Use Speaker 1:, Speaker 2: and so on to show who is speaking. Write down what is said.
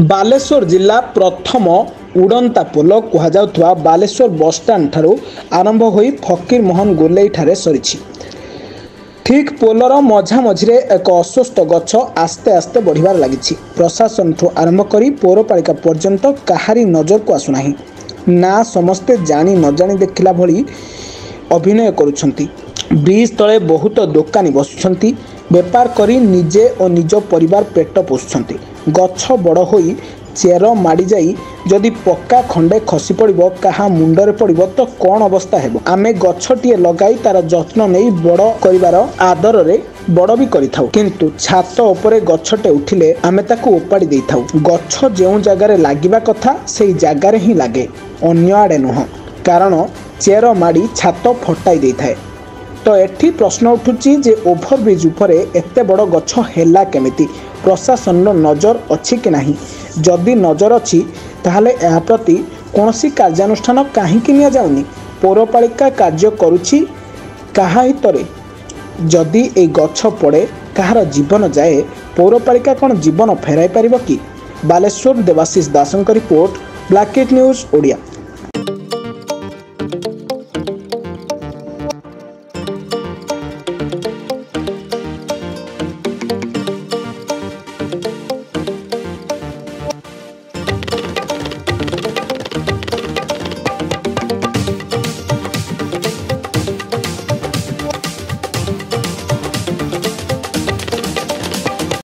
Speaker 1: बालेश्वर जिला प्रथम उड़ंता पोल कहुवा बालेश्वर बसस्टाण्ड ठारू आरंभ हो फकीर मोहन गोलेई ठारे सरी ठीक पोलर मझा मझिरे एक अस्वस्थ गछ आस्ते आस्ते बढ़िबार लगी। प्रशासन ठू आरंभ करी पौरपालिका पर्यंत काहारी नजर को आसुना ना समस्ते जानी न जानी देखिला भली अभिनय करुछंती। ब्रिज तले बहुत दोकानी बसुछंती, बेपार करी निजे और निज परिवार पेट पोषुछंती। गछ बड़ होई चेर माड़ी जाई जदि पक्का खंडे खसी पड़िबो काहा मुंडरे पड़िबो तो कौन अवस्था हेबो। आमे गछटिए लगाई तार जत्न नहीं बड़ करिवार आदर रे बड़ भी करिथाउ, किंतु छात उपरे गछटे उठिले आमे ताकू ओपाड़ी देइथाउ। गछ जेउ जगारे लागिबा कथा सेई जगारे ही लागे, अन्य आड़े नुह, कारण चेर माड़ी छात फटाई देइथाए। तो एठी प्रश्न उठुची जे ओभरब्रिज उपरे एते बड़ गछ हेला केमिति, प्रशासन नजर अछि कि नाही। जदि नजर अछि ताहले एहा प्रति कोनोसी कार्यानुष्ठान काहीकि निया जाउनी। पौरपालिका कार्य करुछि काहा हितरे, जदि ए गछ पड़े काहार जीवन जाए पौरपालिका कोन जीवन फेराई पारिबो कि। बालेश्वर देवाशीष दासଙ୍କ रिपोर्ट, ब्लैक न्यूज ओडिया।